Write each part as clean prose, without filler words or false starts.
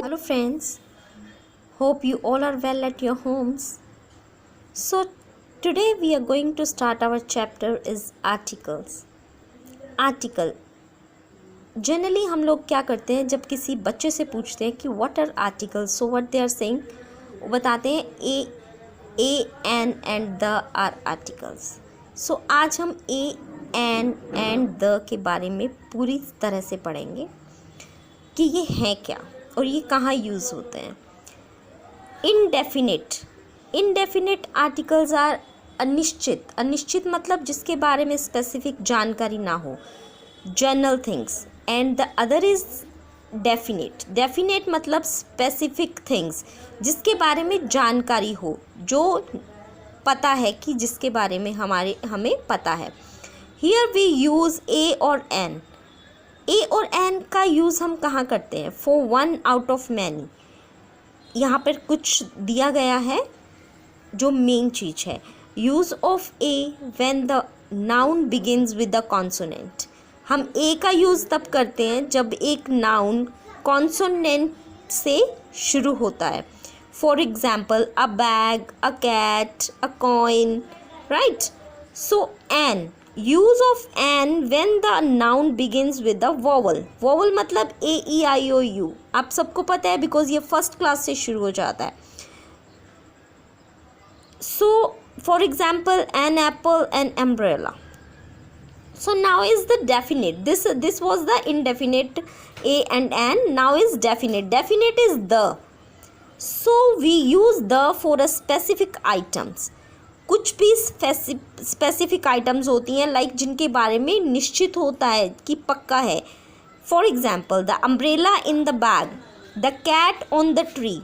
Hello friends, hope you all are well at your homes. So today we are going to start our chapter is articles. Article. Generally हम लोग क्या करते हैं जब किसी बच्चे से पूछते हैं कि what are articles, so what they are saying, वो बताते हैं a, an and the are articles. So आज हम a, an and the के बारे में पूरी तरह से पढ़ेंगे कि ये हैं क्या और ये कहाँ यूज़ होते हैं. इनडेफिनिट आर्टिकल्स आर अनिश्चित मतलब जिसके बारे में स्पेसिफिक जानकारी ना हो, general things. And the other is definite मतलब स्पेसिफिक थिंग्स जिसके बारे में जानकारी हो, जो पता है कि जिसके बारे में हमें पता है. हियर वी यूज़ ए और एन. ए और एन का यूज़ हम कहाँ करते हैं? For one out of many. यहाँ पर कुछ दिया गया है जो मेन चीज़ है. Use of A when the noun begins with the consonant. हम ए का यूज़ तब करते हैं जब एक नाउन कॉन्सोनेंट से शुरू होता है. For example a bag, a cat, a coin, right. So an, use of an when the noun begins with the vowel. Vowel मतलब AEIOU. आप सबको पता है बिकॉज ये फर्स्ट क्लास से शुरू हो जाता है. So for example an apple, an umbrella. So now is the definite. This was the indefinite a and an. Now is definite. Definite is the. So we use the for a specific items. कुछ भी specific items होती हैं like जिनके बारे में निश्चित होता है कि पक्का है. For example the umbrella in the bag, the cat on the tree.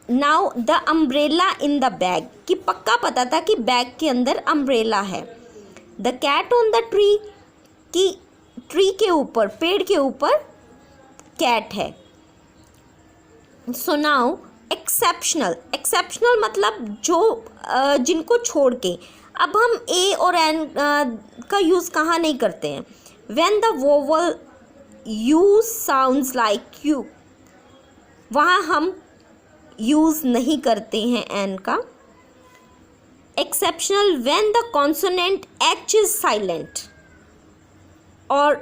Now the umbrella in the bag कि पक्का पता था कि बैग के अंदर अम्ब्रेला है. The cat on the tree कि ट्री के ऊपर, पेड़ के ऊपर कैट है. सो नाउ एक्सेप्शनल मतलब जो जिनको छोड़ के. अब हम ए और एन का यूज़ कहाँ नहीं करते हैं? When the vowel U sounds like you, वहाँ हम यूज़ नहीं करते हैं एन का. Exceptional when the consonant H is silent. और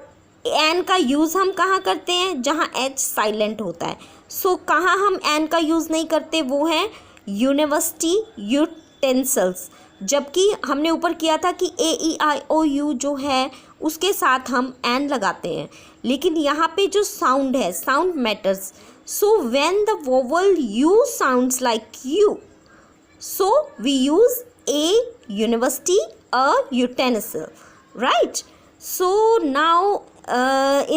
एन का यूज़ हम कहाँ करते हैं? जहाँ एच साइलेंट होता है. सो कहाँ हम एन का यूज़ नहीं करते? वो है यूनिवर्सिटी यूटेंसिल्स. जबकि हमने ऊपर किया था कि AEIOU जो है उसके साथ हम एन लगाते हैं, लेकिन यहाँ पे जो साउंड है, sound matters. So when the vowel U sounds like U, so we use a university, a utensil, right? So now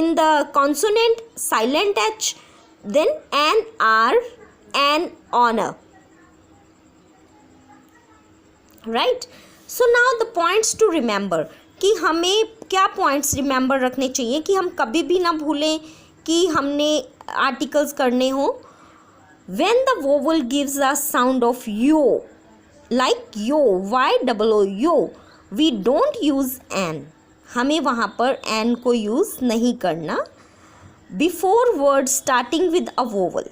in the consonant silent h, then an r, an honor, right? So now the points to remember कि हमें क्या points remember रखने चाहिए कि हम कभी भी ना भूलें कि हमने आर्टिकल्स करने हो. when the vowel gives a sound of yo, like yo, YOO, yo, we don't use an. हमें वहाँ पर an को यूज़ नहीं करना. Before word starting with a vowel,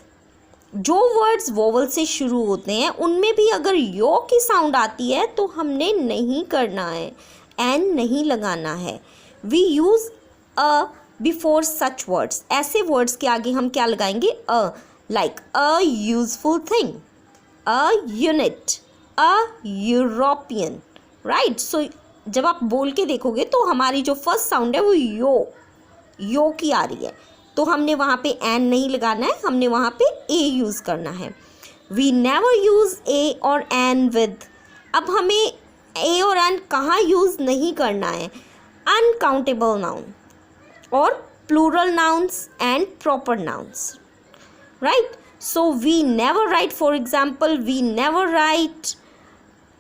जो वर्ड्स वोवल से शुरू होते हैं उनमें भी अगर यो की साउंड आती है तो हमने नहीं करना है, एन नहीं लगाना है. We use a before such words. ऐसे वर्ड्स के आगे हम क्या लगाएंगे? A. Like a useful thing, a unit, a European, right. So जब आप बोल के देखोगे तो हमारी जो फर्स्ट साउंड है वो यो की आ रही है, तो हमने वहाँ पे एन नहीं लगाना है, हमने वहाँ पे ए यूज़ करना है. वी नेवर यूज़ ए और एन विद. अब हमें ए और एन कहाँ यूज़ नहीं करना है? अनकाउंटेबल नाउन और plural nouns and proper nouns, right. So we never write, for example we never write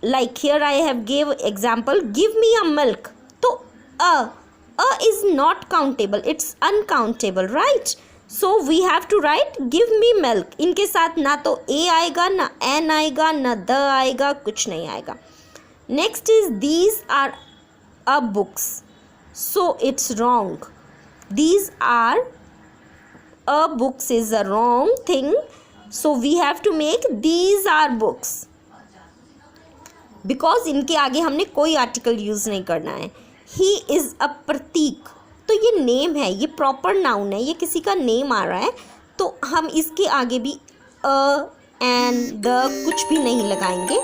like here I have gave example, give me a milk. तो a is not countable, it's uncountable, right? So we have to write give me milk. इनके साथ ना तो a आएगा, ना n आएगा, ना the आएगा, कुछ नहीं आएगा. Next is these are a books. So it's wrong. These are a books is a wrong thing. So we have to make these are books. Because इनके आगे हमने कोई आर्टिकल यूज़ नहीं करना है. ही इज़ अ प्रतीक. तो ये name है, ये प्रॉपर नाउन है, ये किसी का नेम आ रहा है, तो हम इसके आगे भी अ एंड द कुछ भी नहीं लगाएंगे.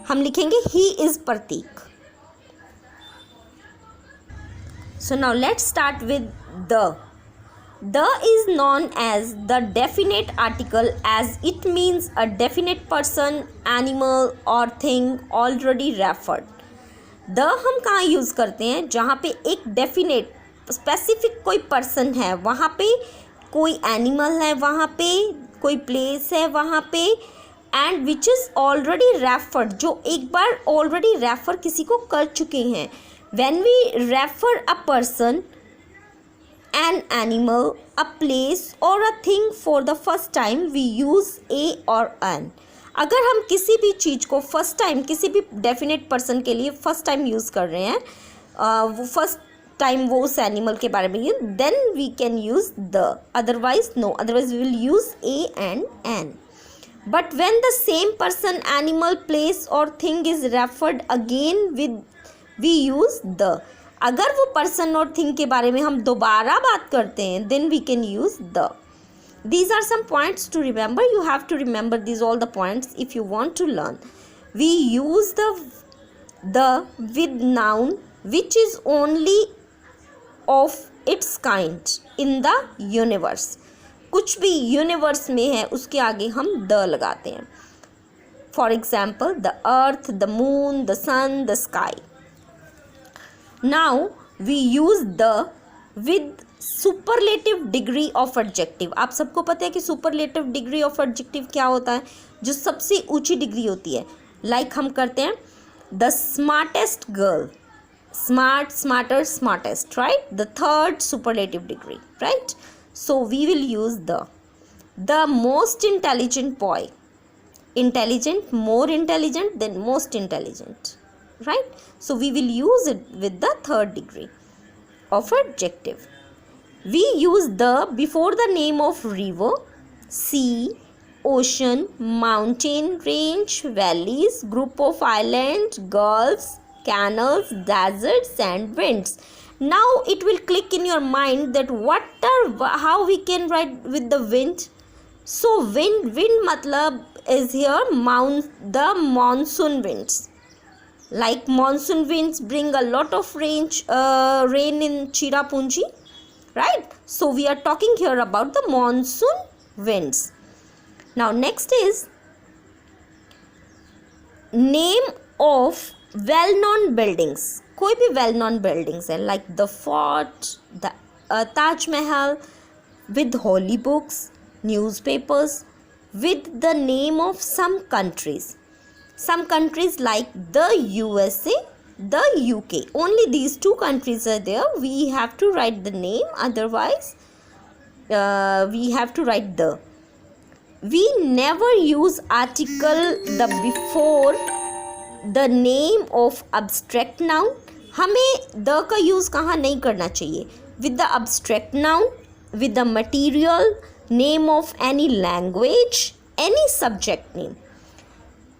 हम लिखेंगे he is Prateek. So now let's start with the. The is known as the definite article as it means a definite person, animal or thing already referred. The हम कहाँ यूज़ करते हैं? जहाँ पे एक डेफिनेट स्पेसिफिक कोई पर्सन है, वहाँ पे कोई एनिमल है, वहाँ पे कोई प्लेस है, वहाँ पे and which is already referred, जो एक बार ऑलरेडी रेफ़र किसी को कर चुके हैं. When we refer a person, an animal, a place or a thing for the first time, we use a or an. अगर हम किसी भी चीज़ को फर्स्ट टाइम किसी भी डेफिनेट पर्सन के लिए फर्स्ट टाइम यूज़ कर रहे हैं, वो फर्स्ट टाइम वो उस एनिमल के बारे में, then we can use the. Otherwise no, otherwise we will use a and an. But when the same person, animal, place और thing is referred again with we use the. अगर वो person और thing के बारे में हम दोबारा बात करते हैं, then we can use the. These are some points to remember. You have to remember these all the points if you want to learn. We use the with noun which is only of its kind in the universe. कुछ भी universe में है उसके आगे हम the लगाते हैं. For example, the earth, the moon, the sun, the sky. Now we use the with superlative degree of adjective. आप सबको पता है कि सुपरलेटिव डिग्री ऑफ एडजेक्टिव क्या होता है? जो सबसे ऊंची डिग्री होती है. लाइक हम करते हैं the smartest girl, smart, smarter, smartest, right? The third superlative degree, right? So we will use the most intelligent boy, intelligent, more intelligent than most intelligent, right? So we will use it with the third degree of adjective. We use the before the name of river, sea, ocean, mountain, range, valleys, group of islands, gulfs, canals, deserts and winds. Now it will click in your mind that how we can write with the wind. So wind matlab is here the monsoon winds. Like monsoon winds bring a lot of rain in Cherrapunji, right? So we are talking here about the monsoon winds. Now next is name of well-known buildings. कोई भी well-known buildings है, like the fort, the Taj Mahal, with holy books, newspapers, with the name of some countries. Some countries like the USA, the UK. Only these two countries are there. We have to write the name. Otherwise, we have to write the. We never use article the before the name of abstract noun. हमें the का use कहाँ नहीं करना चाहिए. With the abstract noun, with the material, name of any language, any subject name.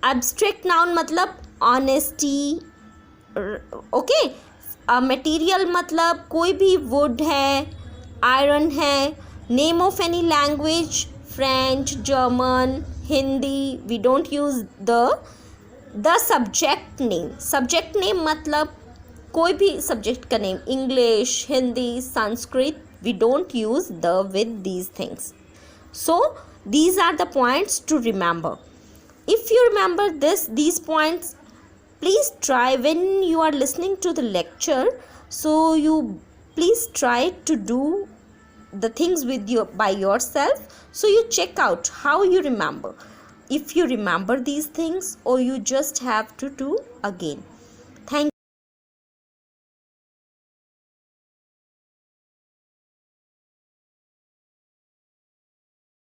Abstract noun मतलब honesty, okay. Material मतलब कोई भी वुड है, आयरन है. Name of any language, French, German, Hindi. We don't use the subject name. Subject name मतलब कोई भी subject का name, English, Hindi, Sanskrit. We don't use the with these things. So these are the points to remember. If you remember these points, please try when you are listening to the lecture. So you please try to do the things by yourself. So you check out how you remember. If you remember these things or you just have to do again.